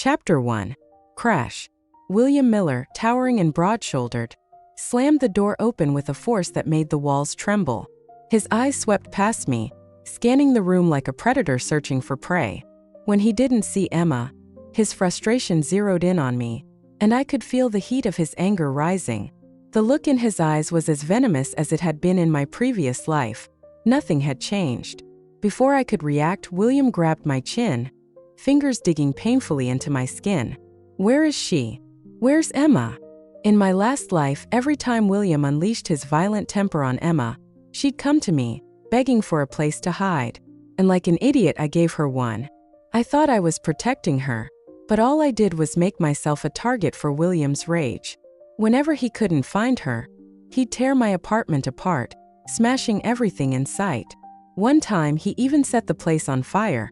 Chapter 1. Crash. William Miller, towering and broad-shouldered, slammed the door open with a force that made the walls tremble. His eyes swept past me, scanning the room like a predator searching for prey. When he didn't see Emma, his frustration zeroed in on me, and I could feel the heat of his anger rising. The look in his eyes was as venomous as it had been in my previous life. Nothing had changed. Before I could react, William grabbed my chin, fingers digging painfully into my skin. Where is she? Where's Emma? In my last life, every time William unleashed his violent temper on Emma, she'd come to me, begging for a place to hide. And like an idiot, I gave her one. I thought I was protecting her, but all I did was make myself a target for William's rage. Whenever he couldn't find her, he'd tear my apartment apart, smashing everything in sight. One time, he even set the place on fire,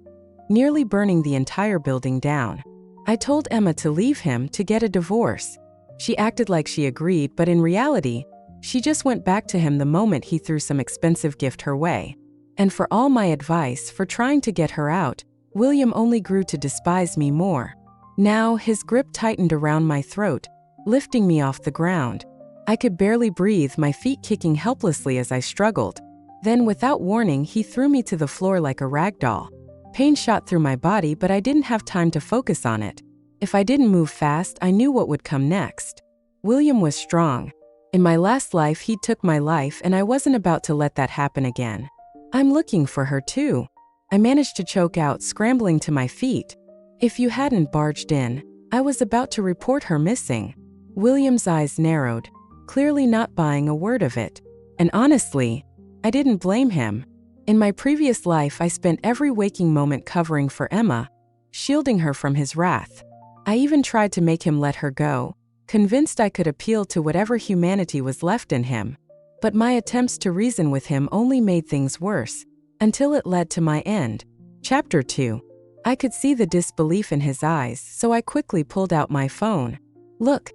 nearly burning the entire building down. I told Emma to leave him to get a divorce. She acted like she agreed, but in reality, she just went back to him the moment he threw some expensive gift her way. And for all my advice for trying to get her out, William only grew to despise me more. Now, his grip tightened around my throat, lifting me off the ground. I could barely breathe, my feet kicking helplessly as I struggled. Then, without warning, he threw me to the floor like a rag doll. Pain shot through my body, but I didn't have time to focus on it. If I didn't move fast, I knew what would come next. William was strong. In my last life, he took my life, and I wasn't about to let that happen again. I'm looking for her too. I managed to choke out, scrambling to my feet. If you hadn't barged in, I was about to report her missing. William's eyes narrowed, clearly not buying a word of it. And honestly, I didn't blame him. In my previous life, I spent every waking moment covering for Emma, shielding her from his wrath. I even tried to make him let her go, convinced I could appeal to whatever humanity was left in him. But my attempts to reason with him only made things worse, until it led to my end. Chapter 2. I could see the disbelief in his eyes, so I quickly pulled out my phone. Look,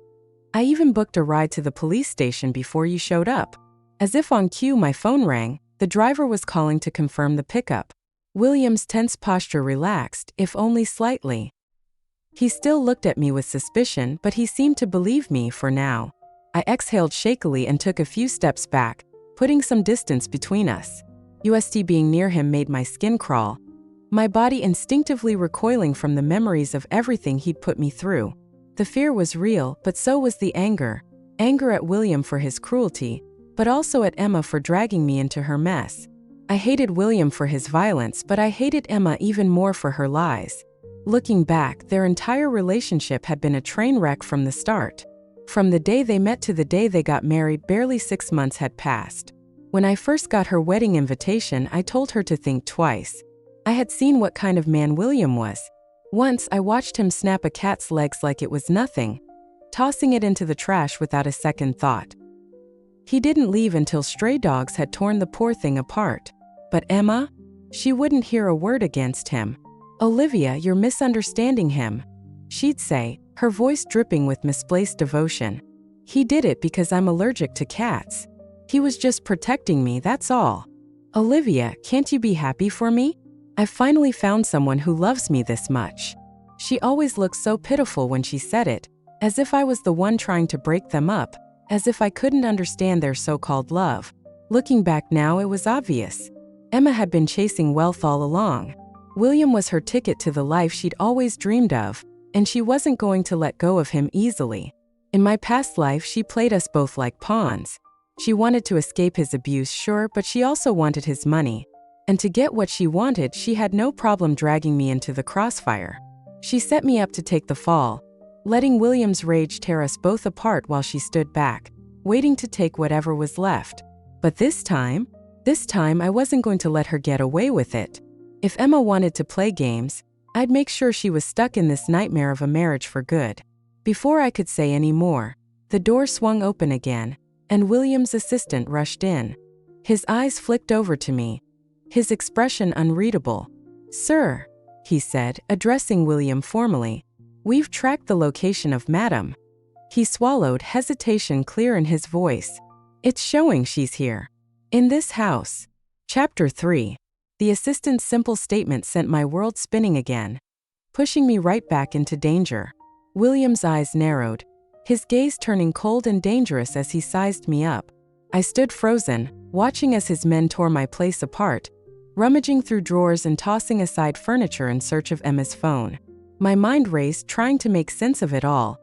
I even booked a ride to the police station before you showed up. As if on cue, my phone rang. The driver was calling to confirm the pickup. William's tense posture relaxed, if only slightly. He still looked at me with suspicion, but he seemed to believe me for now. I exhaled shakily and took a few steps back, putting some distance between us. Being near him made my skin crawl, my body instinctively recoiling from the memories of everything he'd put me through. The fear was real, but so was the anger. Anger at William for his cruelty, but also at Emma for dragging me into her mess. I hated William for his violence, but I hated Emma even more for her lies. Looking back, their entire relationship had been a train wreck from the start. From the day they met to the day they got married, barely 6 months had passed. When I first got her wedding invitation, I told her to think twice. I had seen what kind of man William was. Once, I watched him snap a cat's legs like it was nothing, tossing it into the trash without a second thought. He didn't leave until stray dogs had torn the poor thing apart. But Emma? She wouldn't hear a word against him. Olivia, you're misunderstanding him, she'd say, her voice dripping with misplaced devotion. He did it because I'm allergic to cats. He was just protecting me, that's all. Olivia, can't you be happy for me? I finally found someone who loves me this much. She always looked so pitiful when she said it, as if I was the one trying to break them up, as if I couldn't understand their so-called love. Looking back now, it was obvious. Emma had been chasing wealth all along. William was her ticket to the life she'd always dreamed of, and she wasn't going to let go of him easily. In my past life, she played us both like pawns. She wanted to escape his abuse, sure, but she also wanted his money. And to get what she wanted, she had no problem dragging me into the crossfire. She set me up to take the fall, letting William's rage tear us both apart while she stood back, waiting to take whatever was left. But this time I wasn't going to let her get away with it. If Emma wanted to play games, I'd make sure she was stuck in this nightmare of a marriage for good. Before I could say any more, the door swung open again, and William's assistant rushed in. His eyes flicked over to me, his expression unreadable. Sir, he said, addressing William formally, we've tracked the location of Madam. He swallowed, hesitation clear in his voice. It's showing she's here. In this house. Chapter 3. The assistant's simple statement sent my world spinning again. pushing me right back into danger. William's eyes narrowed, his gaze turning cold and dangerous as he sized me up. I stood frozen, watching as his men tore my place apart, rummaging through drawers and tossing aside furniture in search of Emma's phone. My mind raced, trying to make sense of it all.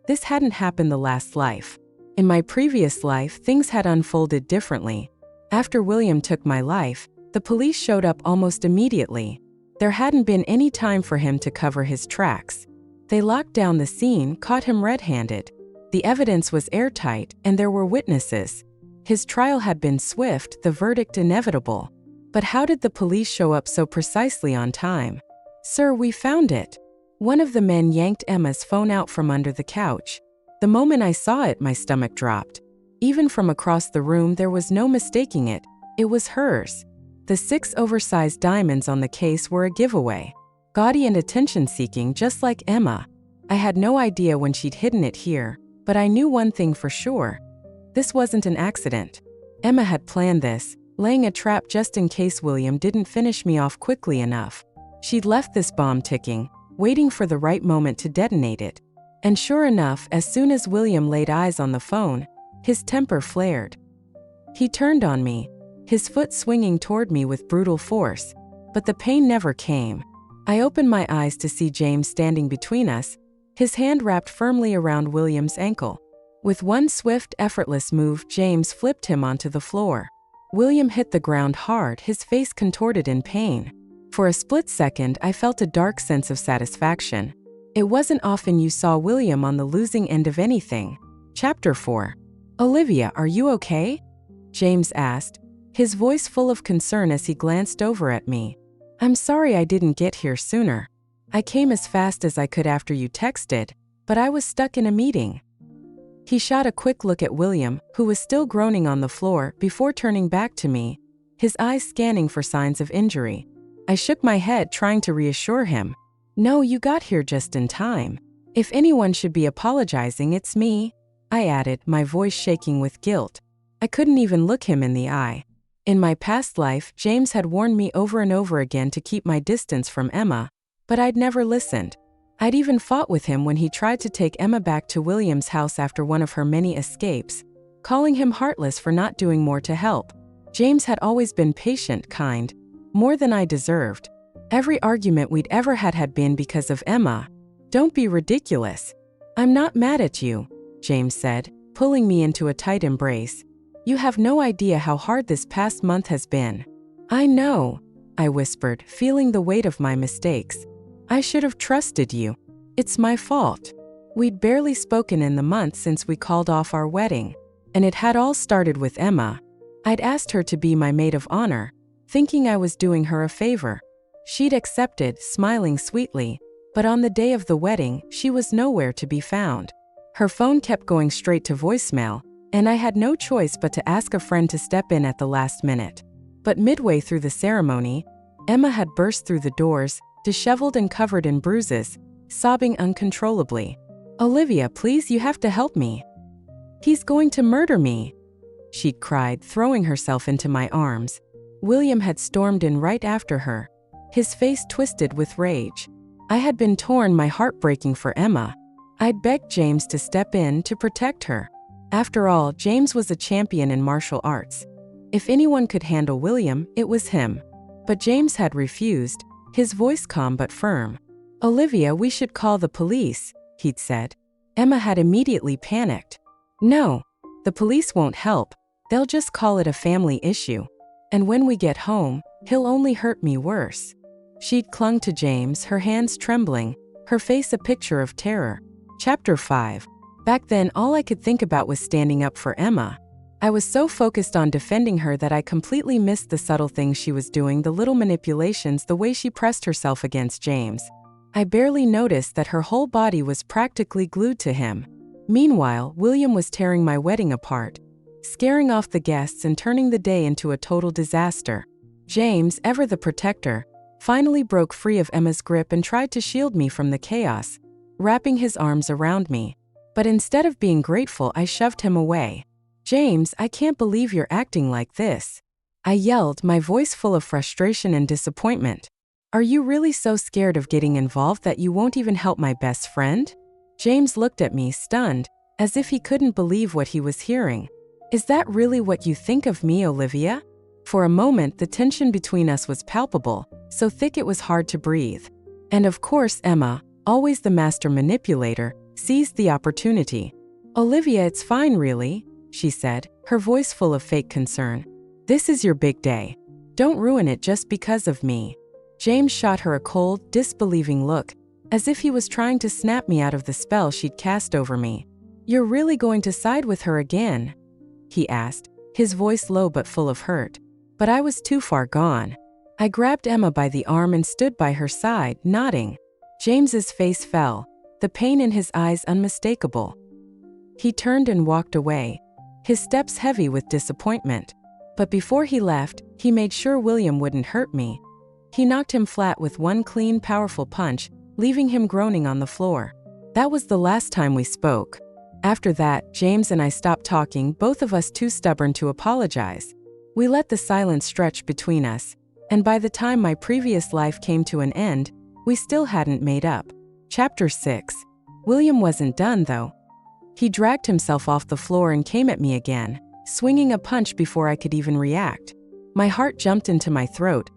This hadn't happened the last life. In my previous life, things had unfolded differently. After William took my life, the police showed up almost immediately. There hadn't been any time for him to cover his tracks. They locked down the scene, caught him red-handed. The evidence was airtight, and there were witnesses. His trial had been swift, the verdict inevitable. But how did the police show up so precisely on time? "Sir, we found it." One of the men yanked Emma's phone out from under the couch. The moment I saw it, my stomach dropped. Even from across the room, there was no mistaking it. It was hers. The 6 oversized diamonds on the case were a giveaway. Gaudy and attention-seeking, just like Emma. I had no idea when she'd hidden it here, but I knew one thing for sure. This wasn't an accident. Emma had planned this, laying a trap just in case William didn't finish me off quickly enough. She'd left this bomb ticking, waiting for the right moment to detonate it. And sure enough, as soon as William laid eyes on the phone, his temper flared. He turned on me, his foot swinging toward me with brutal force, but the pain never came. I opened my eyes to see James standing between us, his hand wrapped firmly around William's ankle. With one swift, effortless move, James flipped him onto the floor. William hit the ground hard, his face contorted in pain. For a split second, I felt a dark sense of satisfaction. It wasn't often you saw William on the losing end of anything. Chapter 4. "Olivia, are you okay?" James asked, his voice full of concern as he glanced over at me. "I'm sorry I didn't get here sooner. I came as fast as I could after you texted, but I was stuck in a meeting." He shot a quick look at William, who was still groaning on the floor, before turning back to me, his eyes scanning for signs of injury. I shook my head, trying to reassure him. "No, you got here just in time. If anyone should be apologizing, it's me," I added, my voice shaking with guilt. I couldn't even look him in the eye. In my past life, James had warned me over and over again to keep my distance from Emma, but I'd never listened. I'd even fought with him when he tried to take Emma back to William's house after one of her many escapes, calling him heartless for not doing more to help. James had always been patient, kind, more than I deserved. Every argument we'd ever had been because of Emma. "Don't be ridiculous. I'm not mad at you," James said, pulling me into a tight embrace. "You have no idea how hard this past month has been." "I know," I whispered, feeling the weight of my mistakes. "I should have trusted you. It's my fault." We'd barely spoken in the months since we called off our wedding, and it had all started with Emma. I'd asked her to be my maid of honor, thinking I was doing her a favor. She'd accepted, smiling sweetly, but on the day of the wedding, she was nowhere to be found. Her phone kept going straight to voicemail, and I had no choice but to ask a friend to step in at the last minute. But midway through the ceremony, Emma had burst through the doors, disheveled and covered in bruises, sobbing uncontrollably. "Olivia, please, you have to help me. He's going to murder me," she'd cried, throwing herself into my arms. William had stormed in right after her, his face twisted with rage. I had been torn, my heart breaking for Emma. I'd begged James to step in to protect her. After all, James was a champion in martial arts. If anyone could handle William, it was him. But James had refused, his voice calm but firm. "Olivia, we should call the police," he'd said. Emma had immediately panicked. "No, the police won't help. They'll just call it a family issue. And when we get home, he'll only hurt me worse." She'd clung to James, her hands trembling, her face a picture of terror. Chapter 5. Back then, all I could think about was standing up for Emma. I was so focused on defending her that I completely missed the subtle things she was doing, the little manipulations, the way she pressed herself against James. I barely noticed that her whole body was practically glued to him. Meanwhile, William was tearing my wedding apart, scaring off the guests and turning the day into a total disaster. James, ever the protector, finally broke free of Emma's grip and tried to shield me from the chaos, wrapping his arms around me. But instead of being grateful, I shoved him away. "James, I can't believe you're acting like this," I yelled, my voice full of frustration and disappointment. Are you really so scared of getting involved that you won't even help my best friend? James looked at me, stunned, as if he couldn't believe what he was hearing. Is that really what you think of me, Olivia? For a moment, the tension between us was palpable, so thick it was hard to breathe. And of course, Emma, always the master manipulator, seized the opportunity. Olivia, it's fine, really, she said, her voice full of fake concern. This is your big day. Don't ruin it just because of me. James shot her a cold, disbelieving look, as if he was trying to snap me out of the spell she'd cast over me. You're really going to side with her again? He asked, his voice low but full of hurt. But I was too far gone. I grabbed Emma by the arm and stood by her side, nodding. James's face fell, the pain in his eyes unmistakable. He turned and walked away, his steps heavy with disappointment. But before he left, he made sure William wouldn't hurt me. He knocked him flat with one clean, powerful punch, leaving him groaning on the floor. That was the last time we spoke. After that, James and I stopped talking, both of us too stubborn to apologize. We let the silence stretch between us, and by the time my previous life came to an end, we still hadn't made up. Chapter 6. William wasn't done, though. He dragged himself off the floor and came at me again, swinging a punch before I could even react. My heart jumped into my throat.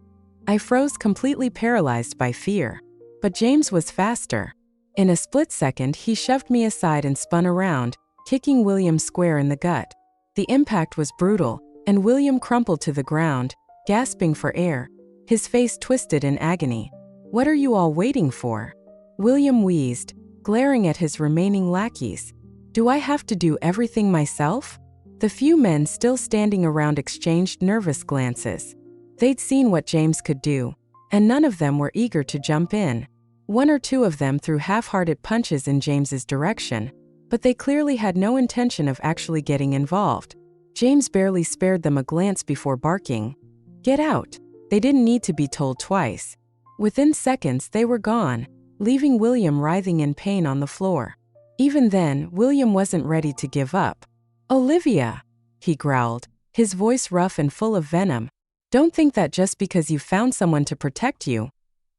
I froze, completely paralyzed by fear. But James was faster. In a split second, he shoved me aside and spun around, kicking William square in the gut. The impact was brutal, and William crumpled to the ground, gasping for air, his face twisted in agony. What are you all waiting for? William wheezed, glaring at his remaining lackeys. Do I have to do everything myself? The few men still standing around exchanged nervous glances. They'd seen what James could do, and none of them were eager to jump in. One or two of them threw half-hearted punches in James's direction, but they clearly had no intention of actually getting involved. James barely spared them a glance before barking. Get out. They didn't need to be told twice. Within seconds, they were gone, leaving William writhing in pain on the floor. Even then, William wasn't ready to give up. Olivia, he growled, his voice rough and full of venom. Don't think that just because you've found someone to protect you,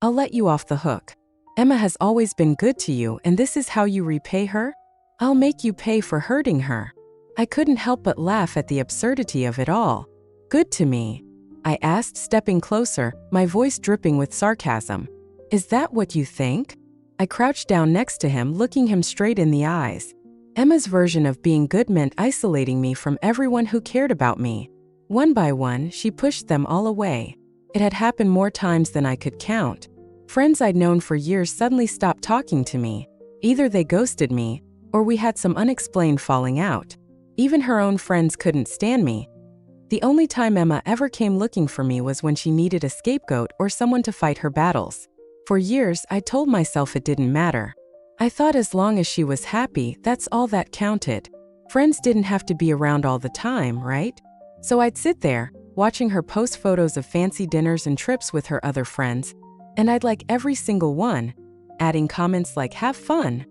I'll let you off the hook. Emma has always been good to you, and this is how you repay her? I'll make you pay for hurting her. I couldn't help but laugh at the absurdity of it all. Good to me? I asked, stepping closer, my voice dripping with sarcasm. Is that what you think? I crouched down next to him, looking him straight in the eyes. Emma's version of being good meant isolating me from everyone who cared about me. One by one, she pushed them all away. It had happened more times than I could count. Friends I'd known for years suddenly stopped talking to me. Either they ghosted me, or we had some unexplained falling out. Even her own friends couldn't stand me. The only time Emma ever came looking for me was when she needed a scapegoat or someone to fight her battles. For years, I told myself it didn't matter. I thought as long as she was happy, that's all that counted. Friends didn't have to be around all the time, right? So I'd sit there, watching her post photos of fancy dinners and trips with her other friends, and I'd like every single one, adding comments like, have fun,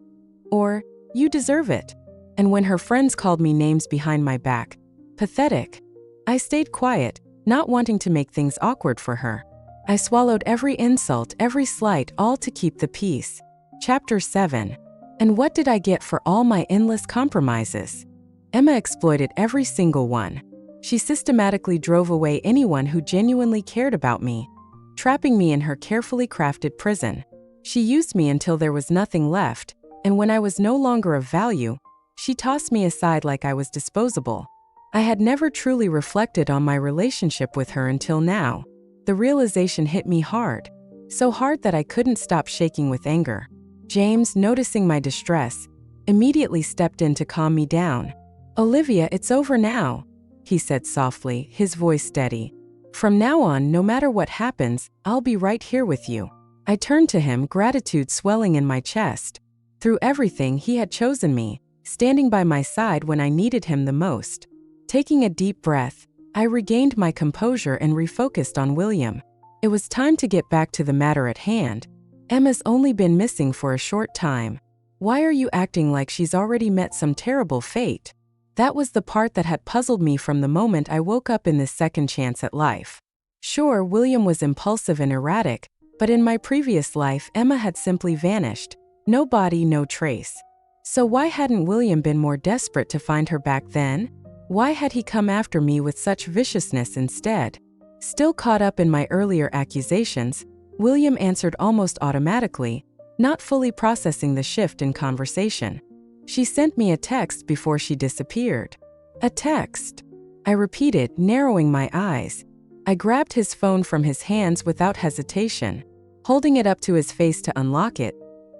or, you deserve it. And when her friends called me names behind my back, pathetic, I stayed quiet, not wanting to make things awkward for her. I swallowed every insult, every slight, all to keep the peace. Chapter 7. And what did I get for all my endless compromises? Emma exploited every single one. She systematically drove away anyone who genuinely cared about me, trapping me in her carefully crafted prison. She used me until there was nothing left, and when I was no longer of value, she tossed me aside like I was disposable. I had never truly reflected on my relationship with her until now. The realization hit me hard, so hard that I couldn't stop shaking with anger. James, noticing my distress, immediately stepped in to calm me down. Olivia, it's over now, he said softly, his voice steady. From now on, no matter what happens, I'll be right here with you. I turned to him, gratitude swelling in my chest. Through everything, he had chosen me, standing by my side when I needed him the most. Taking a deep breath, I regained my composure and refocused on William. It was time to get back to the matter at hand. Emma's only been missing for a short time. Why are you acting like she's already met some terrible fate? That was the part that had puzzled me from the moment I woke up in this second chance at life. Sure, William was impulsive and erratic, But in my previous life, Emma had simply vanished. No body, no trace. So why hadn't William been more desperate to find her back then? Why had he come after me with such viciousness instead? Still caught up in my earlier accusations, William answered almost automatically, not fully processing the shift in conversation. She sent me a text before she disappeared. A text? I repeated, narrowing my eyes. I grabbed his phone from his hands without hesitation. Holding it up to his face to unlock it,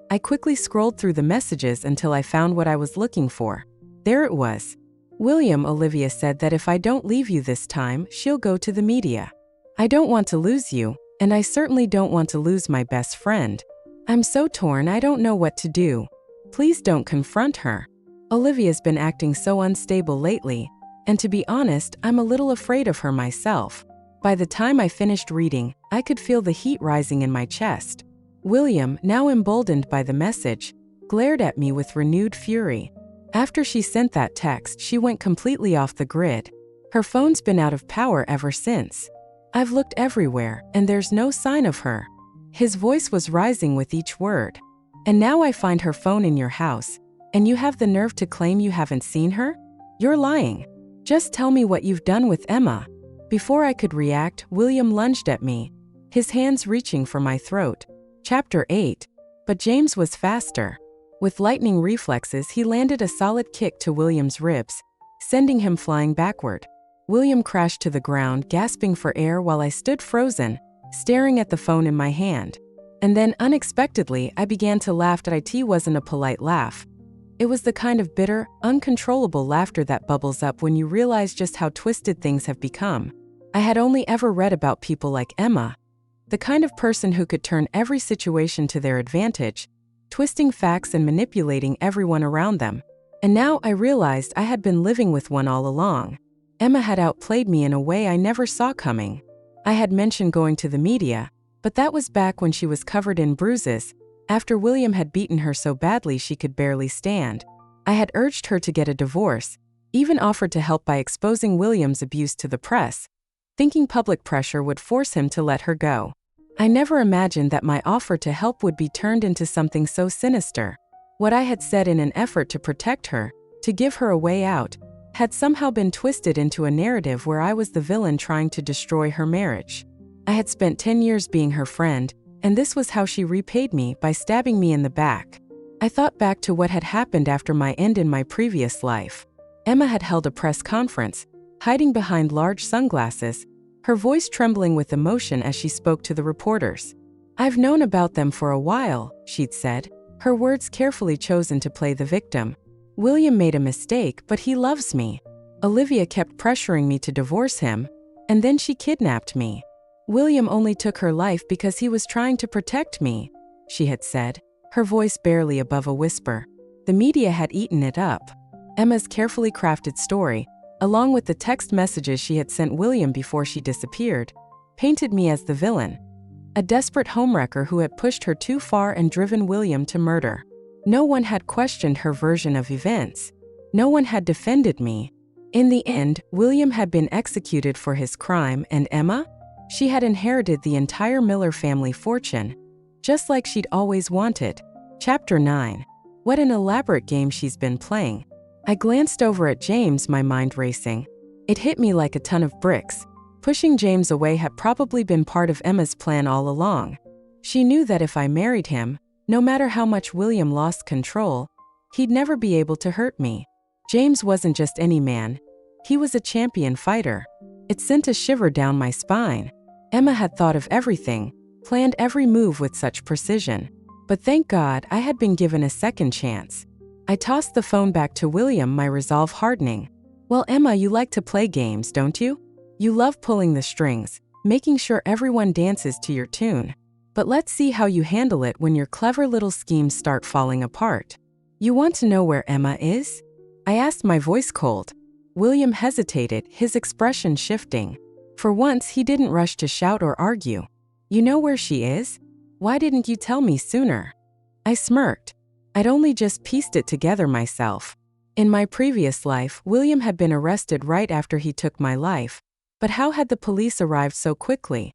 I quickly scrolled through the messages until I found what I was looking for. There it was. William, Olivia said that if I don't leave you this time, she'll go to the media. I don't want to lose you, and I certainly don't want to lose my best friend. I'm so torn, I don't know what to do. Please don't confront her. Olivia's been acting so unstable lately, and to be honest, I'm a little afraid of her myself. By the time I finished reading, I could feel the heat rising in my chest. William, now emboldened by the message, glared at me with renewed fury. After she sent that text, she went completely off the grid. Her phone's been out of power ever since. I've looked everywhere, and there's no sign of her. His voice was rising with each word. And now I find her phone in your house, and you have the nerve to claim you haven't seen her? You're lying. Just tell me what you've done with Emma. Before I could react, William lunged at me, his hands reaching for my throat. Chapter 8. But James was faster. With lightning reflexes, he landed a solid kick to William's ribs, sending him flying backward. William crashed to the ground, gasping for air while I stood frozen, staring at the phone in my hand. And then, unexpectedly, I began to laugh. It wasn't a polite laugh. It was the kind of bitter, uncontrollable laughter that bubbles up when you realize just how twisted things have become. I had only ever read about people like Emma, the kind of person who could turn every situation to their advantage, twisting facts and manipulating everyone around them. And now I realized I had been living with one all along. Emma had outplayed me in a way I never saw coming. I had mentioned going to the media, but that was back when she was covered in bruises, after William had beaten her so badly she could barely stand. I had urged her to get a divorce, even offered to help by exposing William's abuse to the press, thinking public pressure would force him to let her go. I never imagined that my offer to help would be turned into something so sinister. What I had said in an effort to protect her, to give her a way out, had somehow been twisted into a narrative where I was the villain trying to destroy her marriage. I had spent 10 years being her friend, and this was how she repaid me, by stabbing me in the back. I thought back to what had happened after my end in my previous life. Emma had held a press conference, hiding behind large sunglasses, her voice trembling with emotion as she spoke to the reporters. "I've known about them for a while," she'd said, her words carefully chosen to play the victim. "William made a mistake, but he loves me. Olivia kept pressuring me to divorce him, and then she kidnapped me. William only took her life because he was trying to protect me," she had said, her voice barely above a whisper. The media had eaten it up. Emma's carefully crafted story, along with the text messages she had sent William before she disappeared, painted me as the villain, a desperate homewrecker who had pushed her too far and driven William to murder. No one had questioned her version of events. No one had defended me. In the end, William had been executed for his crime, and Emma? She had inherited the entire Miller family fortune, just like she'd always wanted. Chapter 9. What an elaborate game she's been playing. I glanced over at James, my mind racing. It hit me like a ton of bricks. Pushing James away had probably been part of Emma's plan all along. She knew that if I married him, no matter how much William lost control, he'd never be able to hurt me. James wasn't just any man. He was a champion fighter. It sent a shiver down my spine. Emma had thought of everything, planned every move with such precision. But thank God I had been given a second chance. I tossed the phone back to William, my resolve hardening. "Well, Emma, you like to play games, don't you? You love pulling the strings, making sure everyone dances to your tune. But let's see how you handle it when your clever little schemes start falling apart. You want to know where Emma is?" I asked, my voice cold. William hesitated, his expression shifting. For once, he didn't rush to shout or argue. "You know where she is? Why didn't you tell me sooner?" I smirked. I'd only just pieced it together myself. In my previous life, William had been arrested right after he took my life. But how had the police arrived so quickly?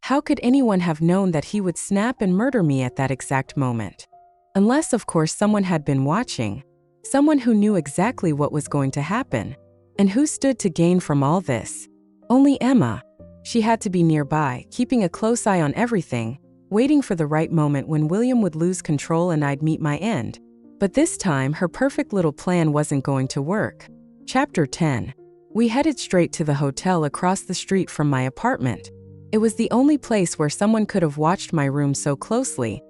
How could anyone have known that he would snap and murder me at that exact moment? Unless, of course, someone had been watching. Someone who knew exactly what was going to happen. And who stood to gain from all this? Only Emma. She had to be nearby, keeping a close eye on everything, waiting for the right moment when William would lose control and I'd meet my end. But this time, her perfect little plan wasn't going to work. Chapter 10. We headed straight to the hotel across the street from my apartment. It was the only place where someone could have watched my room so closely,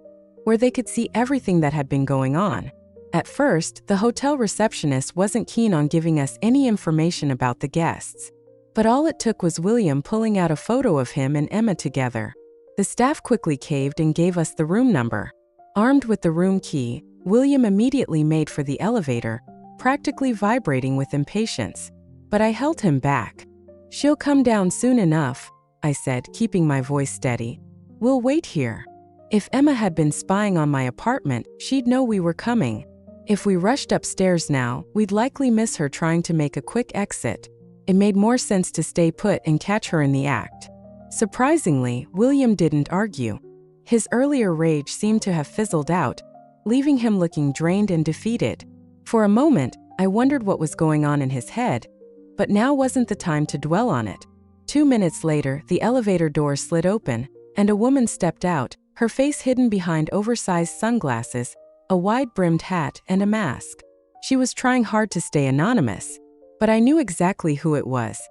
where they could see everything that had been going on. At first, the hotel receptionist wasn't keen on giving us any information about the guests. But all it took was William pulling out a photo of him and Emma together. The staff quickly caved and gave us the room number. Armed with the room key, William immediately made for the elevator, practically vibrating with impatience. But I held him back. "She'll come down soon enough," I said, keeping my voice steady. "We'll wait here." If Emma had been spying on my apartment, she'd know we were coming. If we rushed upstairs now, we'd likely miss her trying to make a quick exit. It made more sense to stay put and catch her in the act. Surprisingly, William didn't argue. His earlier rage seemed to have fizzled out, leaving him looking drained and defeated. For a moment, I wondered what was going on in his head, but now wasn't the time to dwell on it. 2 minutes later, the elevator door slid open, and a woman stepped out, her face hidden behind oversized sunglasses, a wide-brimmed hat, and a mask. She was trying hard to stay anonymous, but I knew exactly who it was.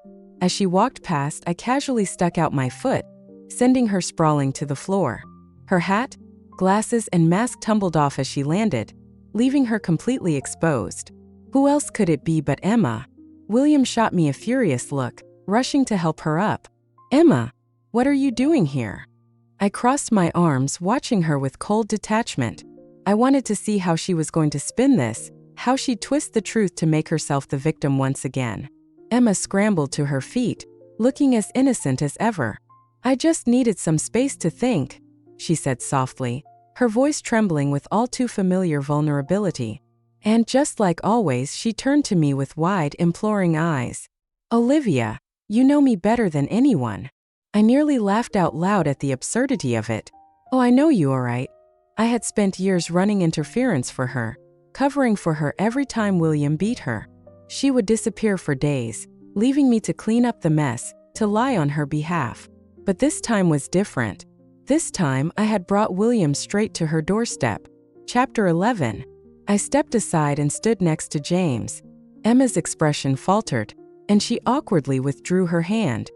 As she walked past, I casually stuck out my foot, sending her sprawling to the floor. Her hat, glasses, and mask tumbled off as she landed, leaving her completely exposed. Who else could it be but Emma? William shot me a furious look, rushing to help her up. "Emma, what are you doing here?" I crossed my arms, watching her with cold detachment. I wanted to see how she was going to spin this, how she'd twist the truth to make herself the victim once again. Emma scrambled to her feet, looking as innocent as ever. "I just needed some space to think," she said softly, her voice trembling with all too familiar vulnerability. And just like always, she turned to me with wide, imploring eyes. "Olivia, you know me better than anyone." I nearly laughed out loud at the absurdity of it. "Oh, I know you, all right." I had spent years running interference for her, covering for her every time William beat her. She would disappear for days, leaving me to clean up the mess, to lie on her behalf. But this time was different. This time, I had brought William straight to her doorstep. Chapter 11. I stepped aside and stood next to James. Emma's expression faltered, and she awkwardly withdrew her hand.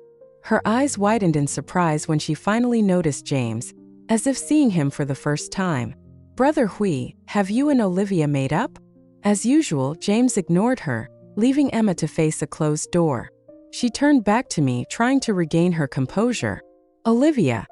Her eyes widened in surprise when she finally noticed James, as if seeing him for the first time. "Brother Hui, have you and Olivia made up?" As usual, James ignored her, leaving Emma to face a closed door. She turned back to me, trying to regain her composure. "Olivia,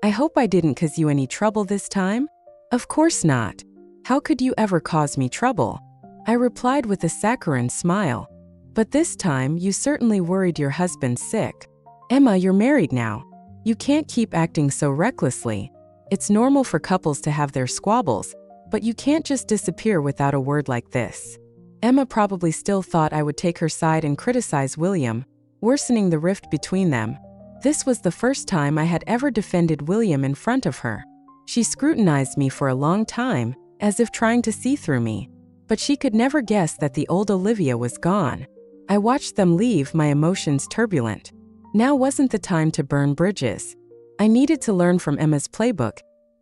I hope I didn't cause you any trouble this time?" "Of course not. How could you ever cause me trouble?" I replied with a saccharine smile. "But this time, you certainly worried your husband sick." "Emma, you're married now. You can't keep acting so recklessly. It's normal for couples to have their squabbles, but you can't just disappear without a word like this." Emma probably still thought I would take her side and criticize William, worsening the rift between them. This was the first time I had ever defended William in front of her. She scrutinized me for a long time, as if trying to see through me. But she could never guess that the old Olivia was gone. I watched them leave, my emotions turbulent. Now wasn't the time to burn bridges. I needed to learn from Emma's playbook,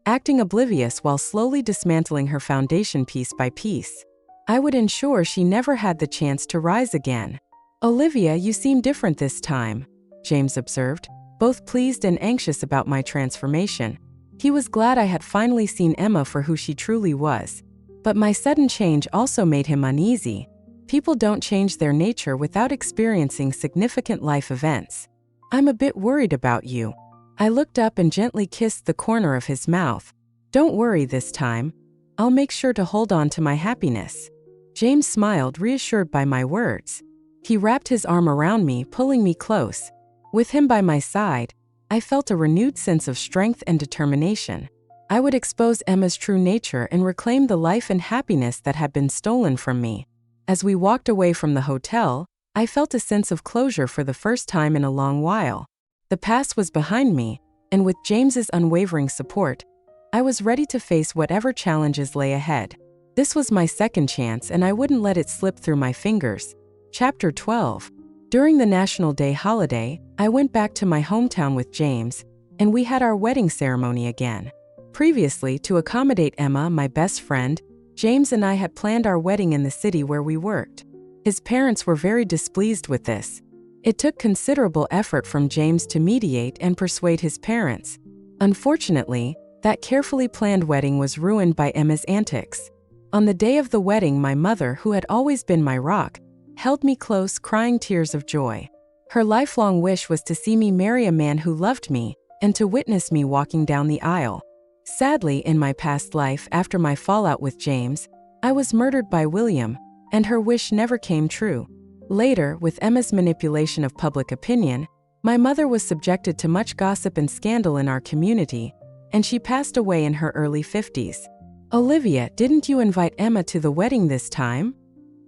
acting oblivious while slowly dismantling her foundation piece by piece. I would ensure she never had the chance to rise again. "Olivia, you seem different this time," James observed, both pleased and anxious about my transformation. He was glad I had finally seen Emma for who she truly was. But my sudden change also made him uneasy. People don't change their nature without experiencing significant life events. "I'm a bit worried about you." I looked up and gently kissed the corner of his mouth. "Don't worry this time. I'll make sure to hold on to my happiness." James smiled, reassured by my words. He wrapped his arm around me, pulling me close. With him by my side, I felt a renewed sense of strength and determination. I would expose Emma's true nature and reclaim the life and happiness that had been stolen from me. As we walked away from the hotel, I felt a sense of closure for the first time in a long while. The past was behind me, and with James's unwavering support, I was ready to face whatever challenges lay ahead. This was my second chance, and I wouldn't let it slip through my fingers. Chapter 12. During the National Day holiday, I went back to my hometown with James, and we had our wedding ceremony again. Previously, to accommodate Emma, my best friend, James and I had planned our wedding in the city where we worked. His parents were very displeased with this. It took considerable effort from James to mediate and persuade his parents. Unfortunately, that carefully planned wedding was ruined by Emma's antics. On the day of the wedding, my mother, who had always been my rock, held me close, crying tears of joy. Her lifelong wish was to see me marry a man who loved me and to witness me walking down the aisle. Sadly, in my past life, after my fallout with James, I was murdered by William, and her wish never came true. Later, with Emma's manipulation of public opinion, my mother was subjected to much gossip and scandal in our community, and she passed away in her early 50s. "Olivia, didn't you invite Emma to the wedding this time?"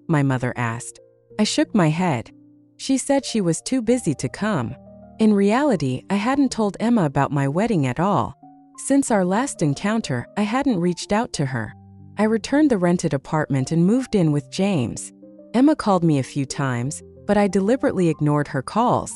my mother asked. I shook my head. She said she was too busy to come. In reality, I hadn't told Emma about my wedding at all. Since our last encounter, I hadn't reached out to her. I returned the rented apartment and moved in with James. Emma called me a few times, but I deliberately ignored her calls.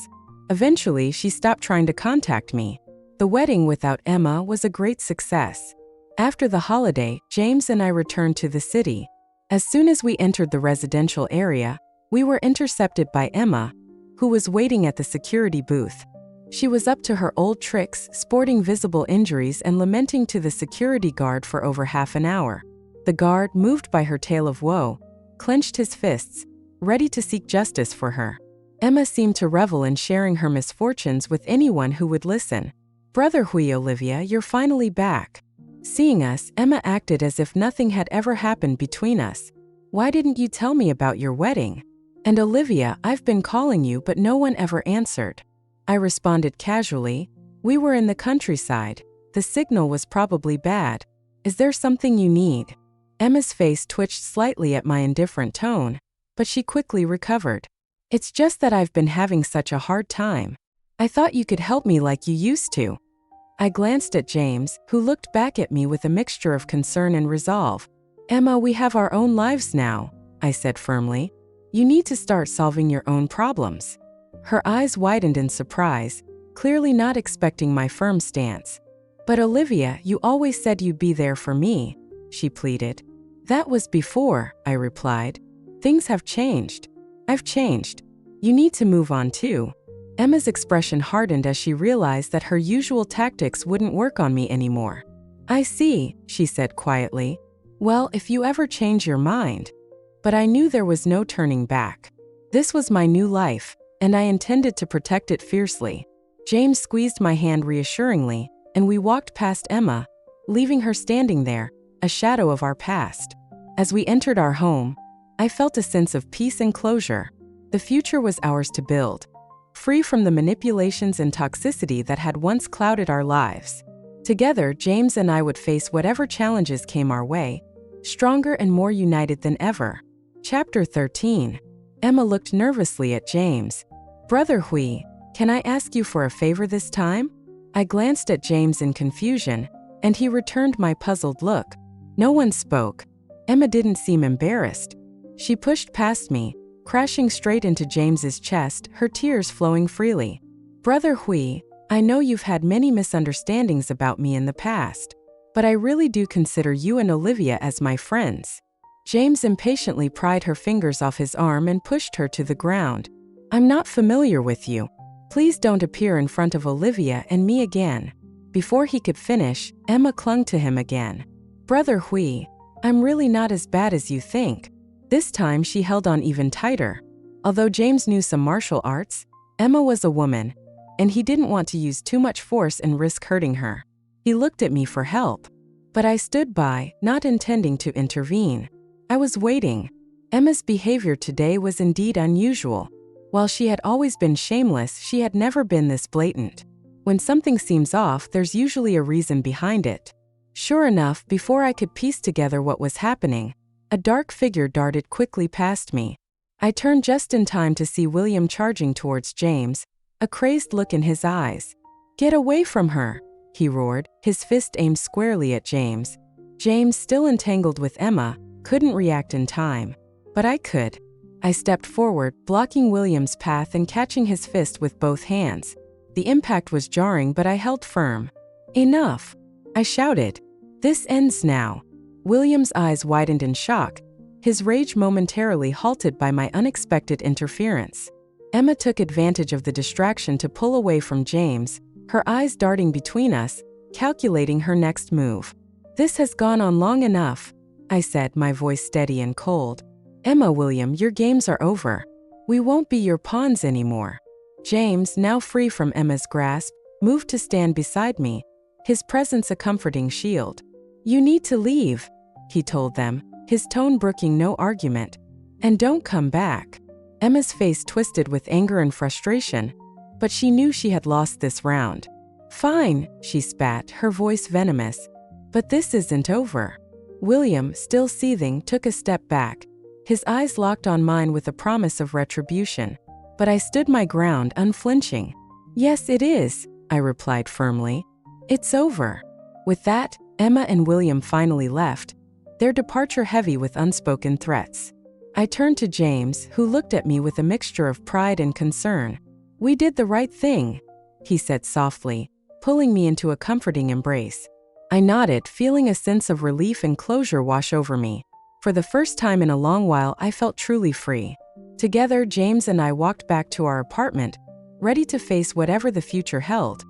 Eventually, she stopped trying to contact me. The wedding without Emma was a great success. After the holiday, James and I returned to the city. As soon as we entered the residential area, we were intercepted by Emma, who was waiting at the security booth. She was up to her old tricks, sporting visible injuries and lamenting to the security guard for over half an hour. The guard, moved by her tale of woe, clenched his fists, ready to seek justice for her. Emma seemed to revel in sharing her misfortunes with anyone who would listen. "Brother Hui, Olivia, you're finally back." Seeing us, Emma acted as if nothing had ever happened between us. "Why didn't you tell me about your wedding?" "And Olivia, I've been calling you, but no one ever answered." I responded casually. "We were in the countryside. The signal was probably bad. Is there something you need?" Emma's face twitched slightly at my indifferent tone, but she quickly recovered. "It's just that I've been having such a hard time. I thought you could help me like you used to." I glanced at James, who looked back at me with a mixture of concern and resolve. "Emma, we have our own lives now," I said firmly. "You need to start solving your own problems." Her eyes widened in surprise, clearly not expecting my firm stance. "But Olivia, you always said you'd be there for me," she pleaded. "That was before," I replied. "Things have changed." "I've changed. You need to move on too." Emma's expression hardened as she realized that her usual tactics wouldn't work on me anymore. "I see," she said quietly. "Well, if you ever change your mind." But I knew there was no turning back. This was my new life, and I intended to protect it fiercely. James squeezed my hand reassuringly, and we walked past Emma, leaving her standing there, a shadow of our past. As we entered our home, I felt a sense of peace and closure. The future was ours to build, free from the manipulations and toxicity that had once clouded our lives. Together, James and I would face whatever challenges came our way, stronger and more united than ever. Chapter 13. Emma looked nervously at James. "Brother Hui, can I ask you for a favor this time?" I glanced at James in confusion, and he returned my puzzled look. No one spoke. Emma didn't seem embarrassed. She pushed past me, crashing straight into James's chest, her tears flowing freely. "Brother Hui, I know you've had many misunderstandings about me in the past, but I really do consider you and Olivia as my friends." James impatiently pried her fingers off his arm and pushed her to the ground. "I'm not familiar with you. Please don't appear in front of Olivia and me again." Before he could finish, Emma clung to him again. "Brother Hui, I'm really not as bad as you think." This time she held on even tighter. Although James knew some martial arts, Emma was a woman, and he didn't want to use too much force and risk hurting her. He looked at me for help, but I stood by, not intending to intervene. I was waiting. Emma's behavior today was indeed unusual. While she had always been shameless, she had never been this blatant. When something seems off, there's usually a reason behind it. Sure enough, before I could piece together what was happening, a dark figure darted quickly past me. I turned just in time to see William charging towards James, a crazed look in his eyes. "Get away from her!" he roared, his fist aimed squarely at James. James, still entangled with Emma, couldn't react in time. But I could. I stepped forward, blocking William's path and catching his fist with both hands. The impact was jarring, but I held firm. "Enough!" I shouted. "This ends now." William's eyes widened in shock, his rage momentarily halted by my unexpected interference. Emma took advantage of the distraction to pull away from James, her eyes darting between us, calculating her next move. "This has gone on long enough," I said, my voice steady and cold. "Emma, William, your games are over. We won't be your pawns anymore." James, now free from Emma's grasp, moved to stand beside me, his presence a comforting shield. "You need to leave," he told them, his tone brooking no argument. "And don't come back." Emma's face twisted with anger and frustration, but she knew she had lost this round. "Fine," she spat, her voice venomous. "But this isn't over." William, still seething, took a step back, his eyes locked on mine with a promise of retribution. But I stood my ground, unflinching. "Yes, it is," I replied firmly. "It's over." With that, Emma and William finally left, their departure heavy with unspoken threats. I turned to James, who looked at me with a mixture of pride and concern. "We did the right thing," he said softly, pulling me into a comforting embrace. I nodded, feeling a sense of relief and closure wash over me. For the first time in a long while, I felt truly free. Together, James and I walked back to our apartment, ready to face whatever the future held,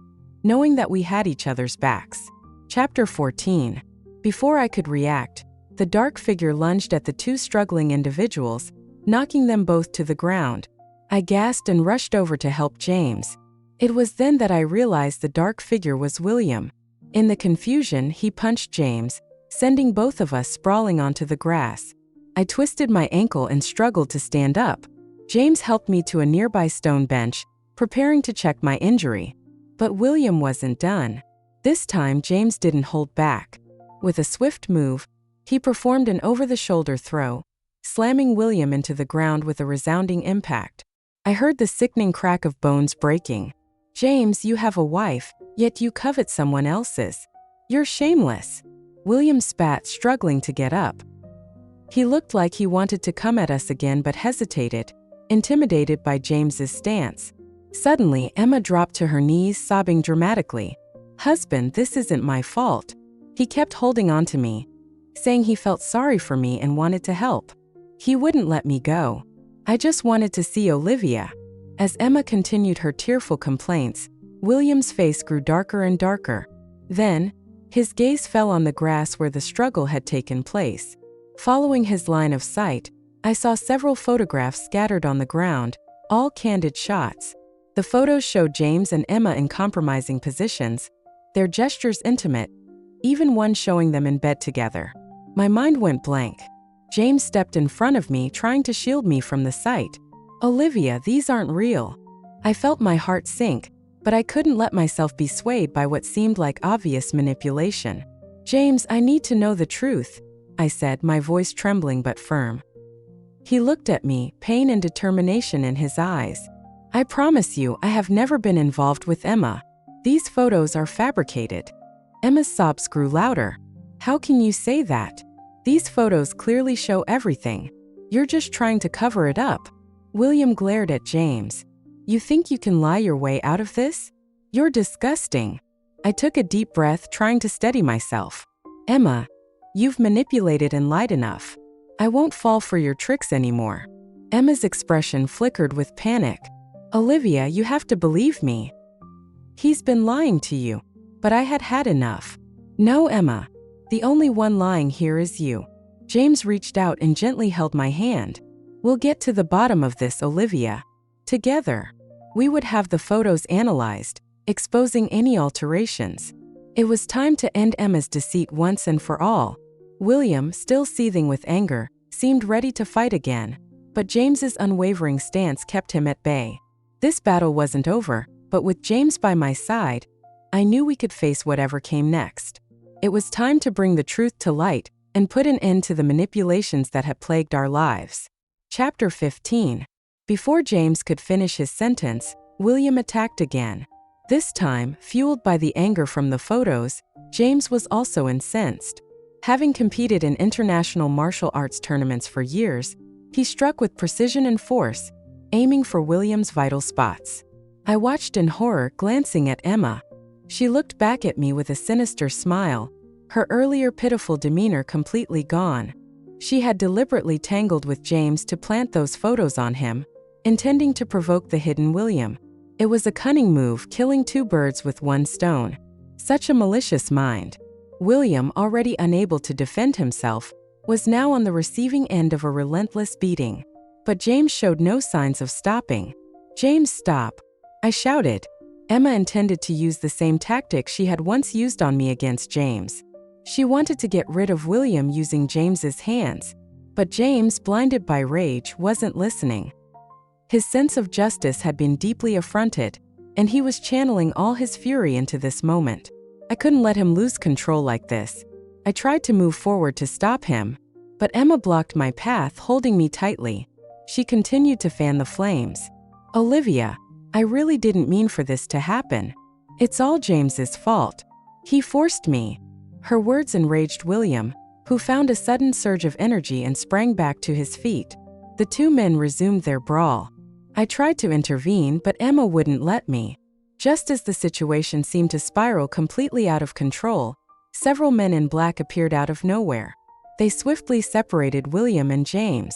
knowing that we had each other's backs. Chapter 14. Before I could react, the dark figure lunged at the two struggling individuals, knocking them both to the ground. I gasped and rushed over to help James. It was then that I realized the dark figure was William. In the confusion, he punched James, sending both of us sprawling onto the grass. I twisted my ankle and struggled to stand up. James helped me to a nearby stone bench, preparing to check my injury. But William wasn't done. This time, James didn't hold back. With a swift move, he performed an over-the-shoulder throw, slamming William into the ground with a resounding impact. I heard the sickening crack of bones breaking. "James, you have a wife, yet you covet someone else's. You're shameless." William spat, struggling to get up. He looked like he wanted to come at us again but hesitated, intimidated by James's stance. Suddenly, Emma dropped to her knees, sobbing dramatically. "Husband, this isn't my fault." He kept holding on to me, saying he felt sorry for me and wanted to help. He wouldn't let me go. "I just wanted to see Olivia." As Emma continued her tearful complaints, William's face grew darker and darker. Then, his gaze fell on the grass where the struggle had taken place. Following his line of sight, I saw several photographs scattered on the ground, all candid shots. The photos showed James and Emma in compromising positions, their gestures intimate, even one showing them in bed together. My mind went blank. James stepped in front of me, trying to shield me from the sight. "Olivia, these aren't real." I felt my heart sink, but I couldn't let myself be swayed by what seemed like obvious manipulation. "James, I need to know the truth," I said, my voice trembling but firm. He looked at me, pain and determination in his eyes. "I promise you, I have never been involved with Emma. These photos are fabricated." Emma's sobs grew louder. "How can you say that? These photos clearly show everything. You're just trying to cover it up." William glared at James. "You think you can lie your way out of this? You're disgusting." I took a deep breath, trying to steady myself. "Emma, you've manipulated and lied enough. I won't fall for your tricks anymore." Emma's expression flickered with panic. "Olivia, you have to believe me. He's been lying to you." But I had had enough. "No, Emma. The only one lying here is you." James reached out and gently held my hand. "We'll get to the bottom of this, Olivia. Together. We would have the photos analyzed, exposing any alterations." It was time to end Emma's deceit once and for all. William, still seething with anger, seemed ready to fight again, but James's unwavering stance kept him at bay. This battle wasn't over, but with James by my side, I knew we could face whatever came next. It was time to bring the truth to light and put an end to the manipulations that had plagued our lives. Chapter 15. Before James could finish his sentence, William attacked again. This time, fueled by the anger from the photos, James was also incensed. Having competed in international martial arts tournaments for years, he struck with precision and force, aiming for William's vital spots. I watched in horror, glancing at Emma. She looked back at me with a sinister smile, her earlier pitiful demeanor completely gone. She had deliberately tangled with James to plant those photos on him, intending to provoke the hidden William. It was a cunning move, killing two birds with one stone. Such a malicious mind. William, already unable to defend himself, was now on the receiving end of a relentless beating. But James showed no signs of stopping. "James, stop!" I shouted. Emma intended to use the same tactic she had once used on me against James. She wanted to get rid of William using James's hands. But James, blinded by rage, wasn't listening. His sense of justice had been deeply affronted, and he was channeling all his fury into this moment. I couldn't let him lose control like this. I tried to move forward to stop him, but Emma blocked my path, holding me tightly. She continued to fan the flames. "Olivia, I really didn't mean for this to happen. It's all James's fault. He forced me." Her words enraged William, who found a sudden surge of energy and sprang back to his feet. The two men resumed their brawl. I tried to intervene, but Emma wouldn't let me. Just as the situation seemed to spiral completely out of control, several men in black appeared out of nowhere. They swiftly separated William and James.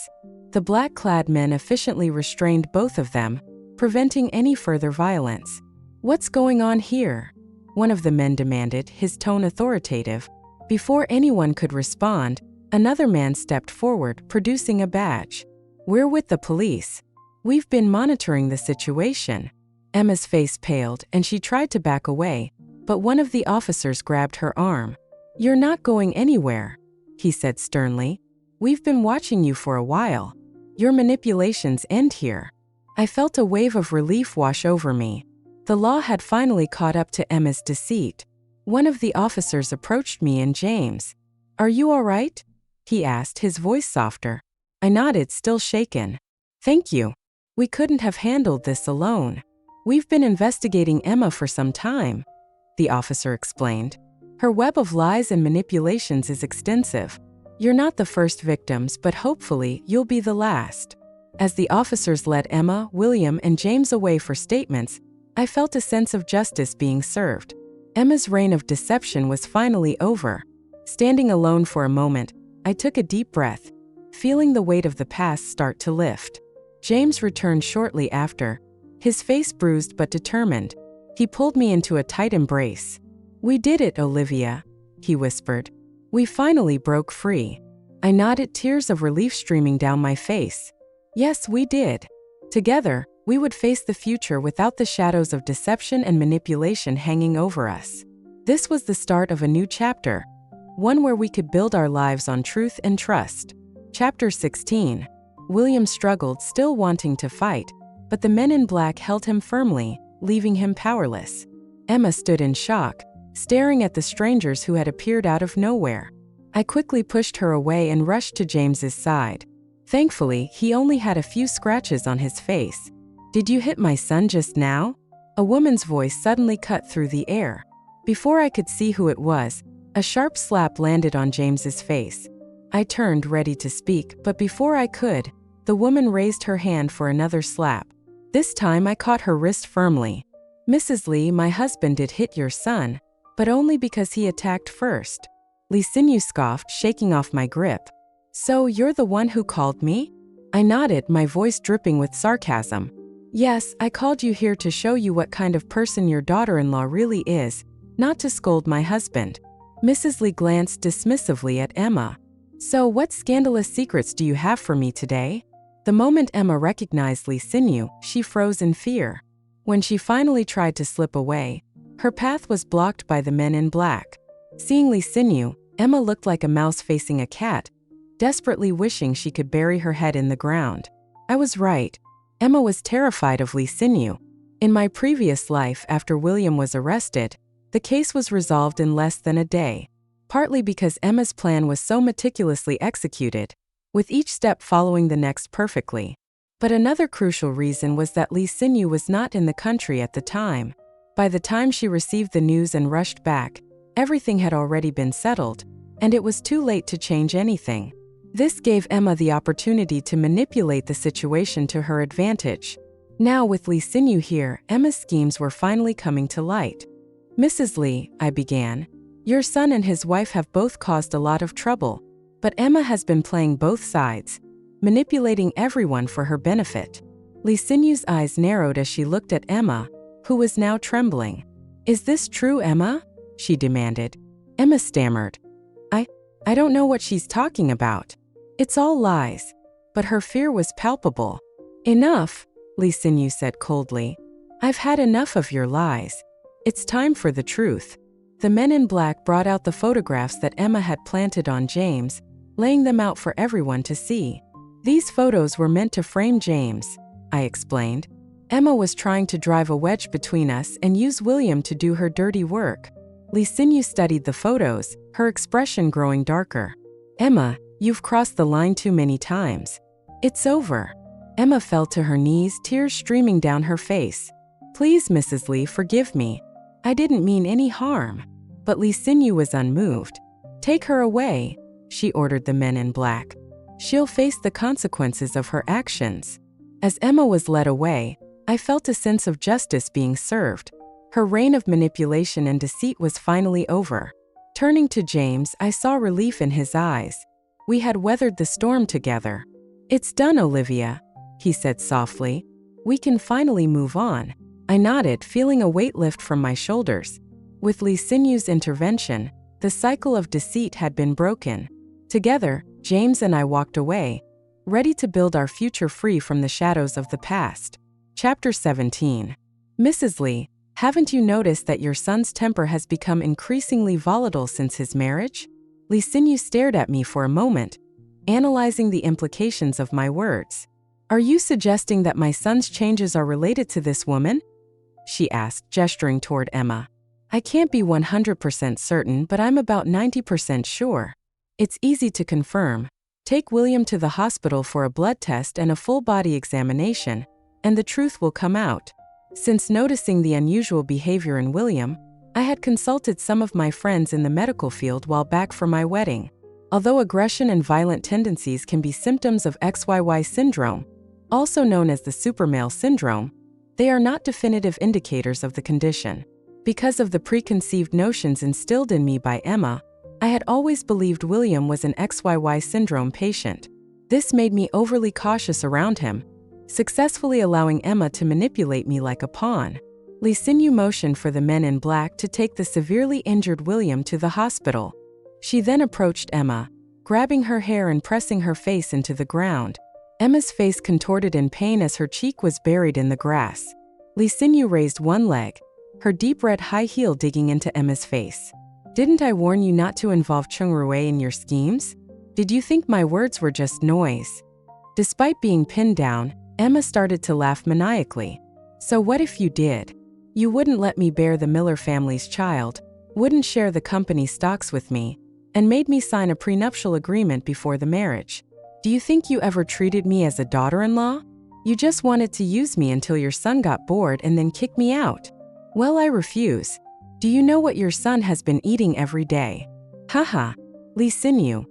The black-clad men efficiently restrained both of them, preventing any further violence. "What's going on here?" one of the men demanded, his tone authoritative. Before anyone could respond, another man stepped forward, producing a badge. "We're with the police. We've been monitoring the situation." Emma's face paled, and she tried to back away, but one of the officers grabbed her arm. "You're not going anywhere," he said sternly. "We've been watching you for a while. Your manipulations end here." I felt a wave of relief wash over me. The law had finally caught up to Emma's deceit. One of the officers approached me and James. "Are you all right?" he asked, his voice softer. I nodded, still shaken. "Thank you. We couldn't have handled this alone. We've been investigating Emma for some time," the officer explained. "Her web of lies and manipulations is extensive. You're not the first victims, but hopefully you'll be the last." As the officers led Emma, William, and James away for statements, I felt a sense of justice being served. Emma's reign of deception was finally over. Standing alone for a moment, I took a deep breath, feeling the weight of the past start to lift. James returned shortly after, his face bruised but determined. He pulled me into a tight embrace. "We did it, Olivia," he whispered. "We finally broke free." I nodded, tears of relief streaming down my face. Yes, we did. Together, we would face the future without the shadows of deception and manipulation hanging over us. This was the start of a new chapter, one where we could build our lives on truth and trust. Chapter 16. William struggled, still wanting to fight, but the men in black held him firmly, leaving him powerless. Emma stood in shock, staring at the strangers who had appeared out of nowhere. I quickly pushed her away and rushed to James's side. Thankfully, he only had a few scratches on his face. "Did you hit my son just now?" A woman's voice suddenly cut through the air. Before I could see who it was, a sharp slap landed on James's face. I turned, ready to speak, but before I could, the woman raised her hand for another slap. This time I caught her wrist firmly. "Mrs. Lee, my husband did hit your son, but only because he attacked first." Lee Sinew scoffed, shaking off my grip. "So you're the one who called me?" I nodded, my voice dripping with sarcasm. "Yes, I called you here to show you what kind of person your daughter-in-law really is, not to scold my husband." Mrs. Lee glanced dismissively at Emma. "So what scandalous secrets do you have for me today?" The moment Emma recognized Lee Sinew, she froze in fear. When she finally tried to slip away, her path was blocked by the men in black. Seeing Lee Sinew, Emma looked like a mouse facing a cat, desperately wishing she could bury her head in the ground. I was right. Emma was terrified of Lee Sinew. In my previous life, after William was arrested, the case was resolved in less than a day, partly because Emma's plan was so meticulously executed, with each step following the next perfectly. But another crucial reason was that Lee Sinew was not in the country at the time. By the time she received the news and rushed back, everything had already been settled, and it was too late to change anything. This gave Emma the opportunity to manipulate the situation to her advantage. Now, with Lee Sin-yu here, Emma's schemes were finally coming to light. "Mrs. Lee," I began, "your son and his wife have both caused a lot of trouble, but Emma has been playing both sides, manipulating everyone for her benefit." Lee Sin-yu's eyes narrowed as she looked at Emma, who was now trembling. "Is this true, Emma?" she demanded. Emma stammered. I don't know what she's talking about. It's all lies." But her fear was palpable. "Enough," Lee Sin-yu said coldly. "I've had enough of your lies. It's time for the truth." The men in black brought out the photographs that Emma had planted on James, laying them out for everyone to see. "These photos were meant to frame James," I explained. "Emma was trying to drive a wedge between us and use William to do her dirty work." Lee Sin-yu studied the photos, her expression growing darker. "Emma, you've crossed the line too many times. It's over." Emma fell to her knees, tears streaming down her face. "Please, Mrs. Lee, forgive me. I didn't mean any harm." But Lee Sin-yu was unmoved. "Take her away," she ordered the men in black. "She'll face the consequences of her actions." As Emma was led away, I felt a sense of justice being served. Her reign of manipulation and deceit was finally over. Turning to James, I saw relief in his eyes. We had weathered the storm together. "It's done, Olivia," he said softly. "We can finally move on." I nodded, feeling a weight lift from my shoulders. With Lee Sin-yu's intervention, the cycle of deceit had been broken. Together, James and I walked away, ready to build our future free from the shadows of the past. Chapter 17. "Mrs. Lee, haven't you noticed that your son's temper has become increasingly volatile since his marriage?" Lee Sin-yu stared at me for a moment, analyzing the implications of my words. "Are you suggesting that my son's changes are related to this woman?" she asked, gesturing toward Emma. "I can't be 100% certain, but I'm about 90% sure. It's easy to confirm. Take William to the hospital for a blood test and a full-body examination, and the truth will come out." Since noticing the unusual behavior in William, I had consulted some of my friends in the medical field while back from my wedding. Although aggression and violent tendencies can be symptoms of XYY syndrome, also known as the supermale syndrome, they are not definitive indicators of the condition. Because of the preconceived notions instilled in me by Emma, I had always believed William was an XYY syndrome patient. This made me overly cautious around him, successfully allowing Emma to manipulate me like a pawn. Lee Sin-yu motioned for the men in black to take the severely injured William to the hospital. She then approached Emma, grabbing her hair and pressing her face into the ground. Emma's face contorted in pain as her cheek was buried in the grass. Lee Sin-yu raised one leg, her deep red high heel digging into Emma's face. "Didn't I warn you not to involve Chung Rue in your schemes? Did you think my words were just noise?" Despite being pinned down, Emma started to laugh maniacally. "So what if you did? You wouldn't let me bear the Miller family's child, wouldn't share the company stocks with me, and made me sign a prenuptial agreement before the marriage. Do you think you ever treated me as a daughter-in-law? You just wanted to use me until your son got bored and then kick me out. Well, I refuse. Do you know what your son has been eating every day?" "Haha, Lee Sin-yu.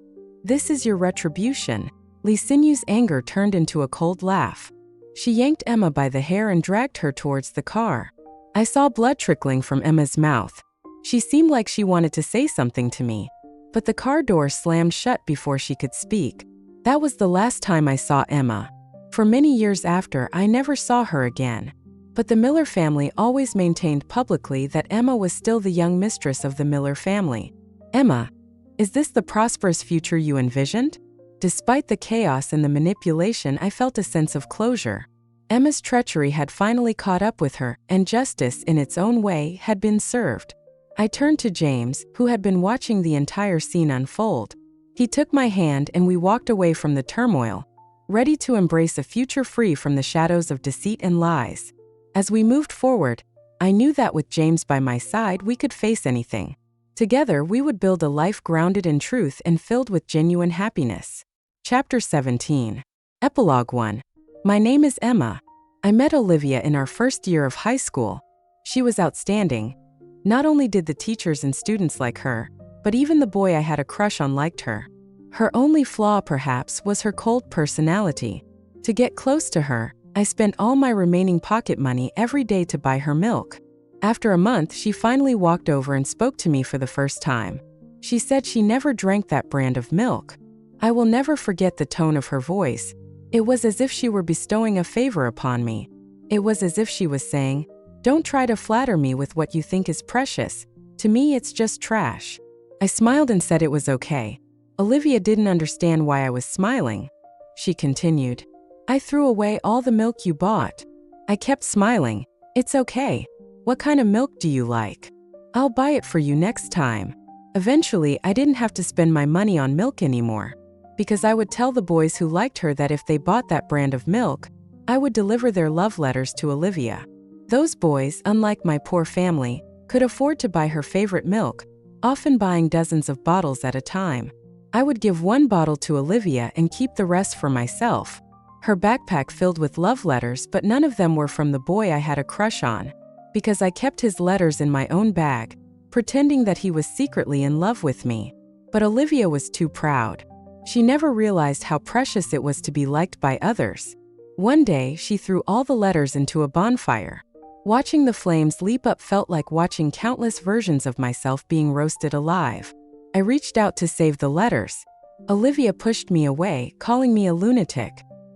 This is your retribution." Lee Sin-yu's anger turned into a cold laugh. She yanked Emma by the hair and dragged her towards the car. I saw blood trickling from Emma's mouth. She seemed like she wanted to say something to me, but the car door slammed shut before she could speak. That was the last time I saw Emma. For many years after, I never saw her again. But the Miller family always maintained publicly that Emma was still the young mistress of the Miller family. "Emma, is this the prosperous future you envisioned?" Despite the chaos and the manipulation, I felt a sense of closure. Emma's treachery had finally caught up with her, and justice, in its own way, had been served. I turned to James, who had been watching the entire scene unfold. He took my hand and we walked away from the turmoil, ready to embrace a future free from the shadows of deceit and lies. As we moved forward, I knew that with James by my side, we could face anything. Together, we would build a life grounded in truth and filled with genuine happiness. Chapter 17. Epilogue 1. My name is Emma. I met Olivia in our first year of high school. She was outstanding. Not only did the teachers and students like her, but even the boy I had a crush on liked her. Her only flaw, perhaps, was her cold personality. To get close to her, I spent all my remaining pocket money every day to buy her milk. After a month, she finally walked over and spoke to me for the first time. She said she never drank that brand of milk. I will never forget the tone of her voice. It was as if she were bestowing a favor upon me. It was as if she was saying, "Don't try to flatter me with what you think is precious. To me, it's just trash." I smiled and said it was okay. Olivia didn't understand why I was smiling. She continued, "I threw away all the milk you bought." I kept smiling. "It's okay. What kind of milk do you like? I'll buy it for you next time." Eventually, I didn't have to spend my money on milk anymore, because I would tell the boys who liked her that if they bought that brand of milk, I would deliver their love letters to Olivia. Those boys, unlike my poor family, could afford to buy her favorite milk, often buying dozens of bottles at a time. I would give one bottle to Olivia and keep the rest for myself. Her backpack filled with love letters, but none of them were from the boy I had a crush on, because I kept his letters in my own bag, pretending that he was secretly in love with me. But Olivia was too proud. She never realized how precious it was to be liked by others. One day, she threw all the letters into a bonfire. Watching the flames leap up felt like watching countless versions of myself being roasted alive. I reached out to save the letters. Olivia pushed me away, calling me a lunatic.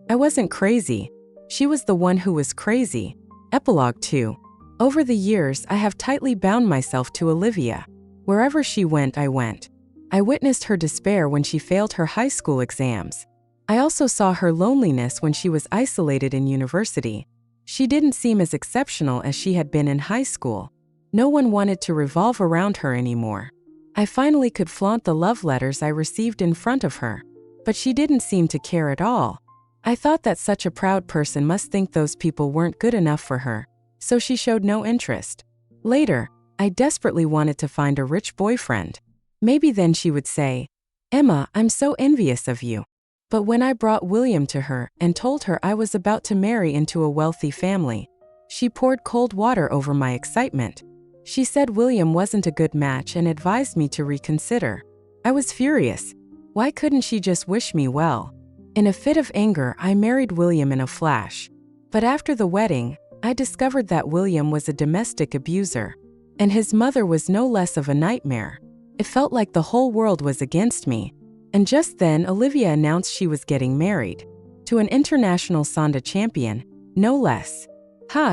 I wasn't crazy. She was the one who was crazy. Epilogue 2. Over the years, I have tightly bound myself to Olivia. Wherever she went, I went. I witnessed her despair when she failed her high school exams. I also saw her loneliness when she was isolated in university. She didn't seem as exceptional as she had been in high school. No one wanted to revolve around her anymore. I finally could flaunt the love letters I received in front of her, but she didn't seem to care at all. I thought that such a proud person must think those people weren't good enough for her, so she showed no interest. Later, I desperately wanted to find a rich boyfriend. Maybe then she would say, "Emma, I'm so envious of you." But when I brought William to her and told her I was about to marry into a wealthy family, she poured cold water over my excitement. She said William wasn't a good match and advised me to reconsider. I was furious. Why couldn't she just wish me well? In a fit of anger, I married William in a flash. But after the wedding, I discovered that William was a domestic abuser, and his mother was no less of a nightmare. It felt like the whole world was against me. And just then, Olivia announced she was getting married. To an international Sonda champion, no less.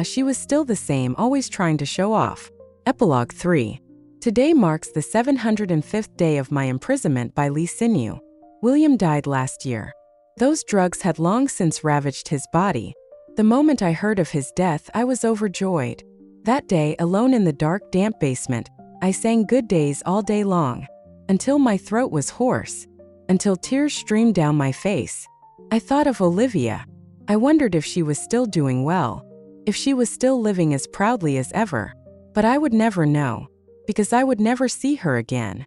She was still the same, always trying to show off. Epilogue 3. Today marks the 705th day of my imprisonment by Lee Sinew. William died last year. Those drugs had long since ravaged his body. The moment I heard of his death, I was overjoyed. That day, alone in the dark, damp basement, I sang good days all day long, until my throat was hoarse, until tears streamed down my face. I thought of Olivia. I wondered if she was still doing well, if she was still living as proudly as ever. But I would never know, because I would never see her again.